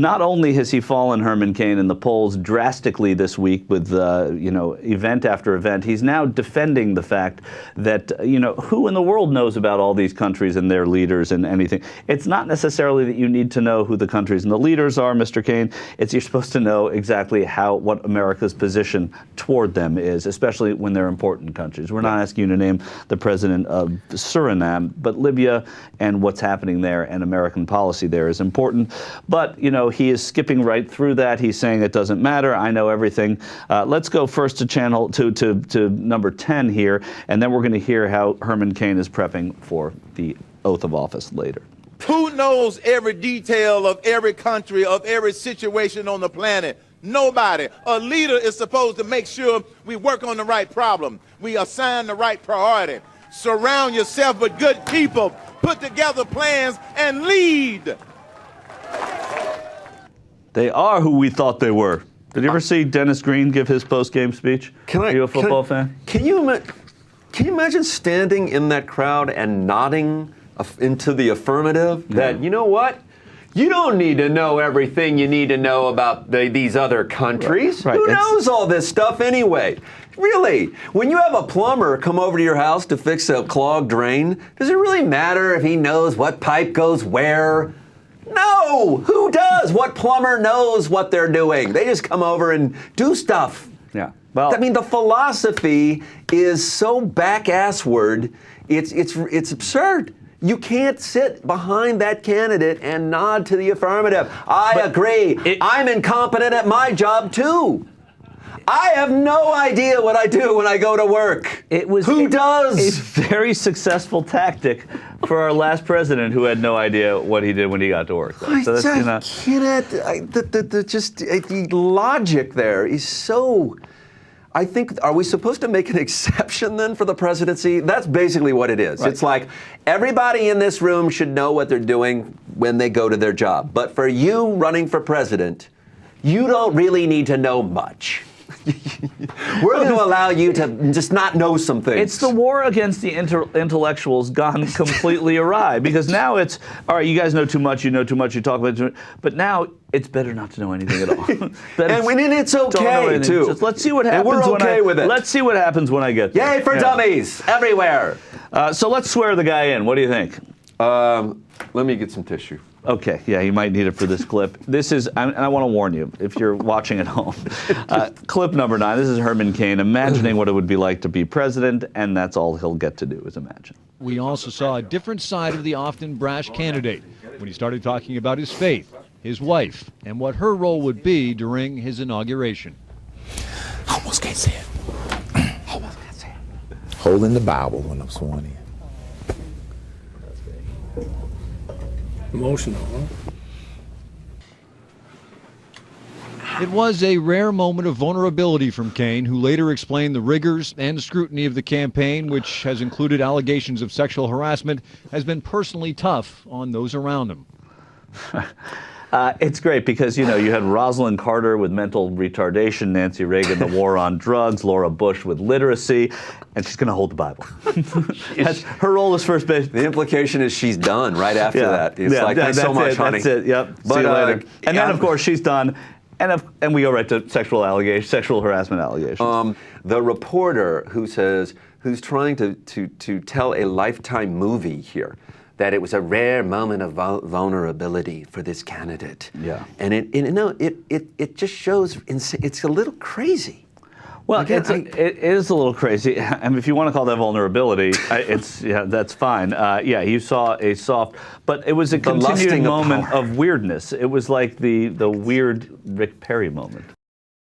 not only has he fallen, Herman Cain, in the polls drastically this week with, event after event, he's now defending the fact that, who in the world knows about all these countries and their leaders and anything? It's not necessarily that you need to know who the countries and the leaders are, Mr. Cain. It's you're supposed to know exactly what America's position toward them is, especially when they're important countries. We're not asking you to name the president of Suriname, but Libya and what's happening there and American policy there is important. But, he is skipping right through that. He's saying it doesn't matter. I know everything. Let's go first to number 10 here, and then we're going to hear how Herman Cain is prepping for the oath of office later. Who knows every detail of every country, of every situation on the planet? Nobody. A leader is supposed to make sure we work on the right problem. We assign the right priority. Surround yourself with good people. Put together plans and lead. They are who we thought they were. Did you ever see Dennis Green give his post-game speech? Are you a football fan? Can you imagine standing in that crowd and nodding into the affirmative? Yeah. That, you know what? You don't need to know everything you need to know about these other countries. Right. Who knows all this stuff anyway? Really? When you have a plumber come over to your house to fix a clogged drain, does it really matter if he knows what pipe goes where? No! Who does? What plumber knows what they're doing? They just come over and do stuff. Yeah. Well, I mean, the philosophy is so back-assward, it's absurd. You can't sit behind that candidate and nod to the affirmative. I agree. I'm incompetent at my job, too. I have no idea what I do when I go to work. Who does? A very successul tactic for our last president who had no idea what he did when he got to work. So that's, the logic there is so... I think, are we supposed to make an exception then for the presidency? That's basically what it is. Right. It's like everybody in this room should know what they're doing when they go to their job. But for you running for president, you don't really need to know much. We're going to allow you to just not know some things. It's the war against the intellectuals gone completely awry, because now it's, all right, you guys know too much, you talk about too much, but now it's better not to know anything at all. And it's okay, too. Just let's see what happens. And we're okay with it. Let's see what happens when I get there. Yay for dummies, everywhere. So let's swear the guy in. What do you think? Let me get some tissue. Okay, yeah, you might need it for this clip. This is, and I want to warn you, if you're watching at home, clip number 9, this is Herman Cain imagining what it would be like to be president, and that's all he'll get to do is imagine. We also saw a different side of the often brash candidate when he started talking about his faith, his wife, and what her role would be during his inauguration. Almost can't say it. Almost can't say it. Holding the Bible when I'm sworn in. Emotional, huh? It was a rare moment of vulnerability from Cain, who later explained the rigors and scrutiny of the campaign, which has included allegations of sexual harassment, has been personally tough on those around him. It's great because, you had Rosalind Carter with mental retardation, Nancy Reagan, the war on drugs, Laura Bush with literacy, and she's going to hold the Bible. Her role as first base. The implication is she's done right after that. It's like, thanks so much, honey. That's it, yep. See you later. And then, of course, she's done. And we go right to sexual harassment allegations. The reporter who's trying to tell a Lifetime movie here, that it was a rare moment of vulnerability for this candidate. Yeah. And it just shows, it's a little crazy. Well, it is a little crazy. I mean, if you want to call that vulnerability, that's fine. You saw a soft, but it was a continuing moment of weirdness. It was like the weird Rick Perry moment.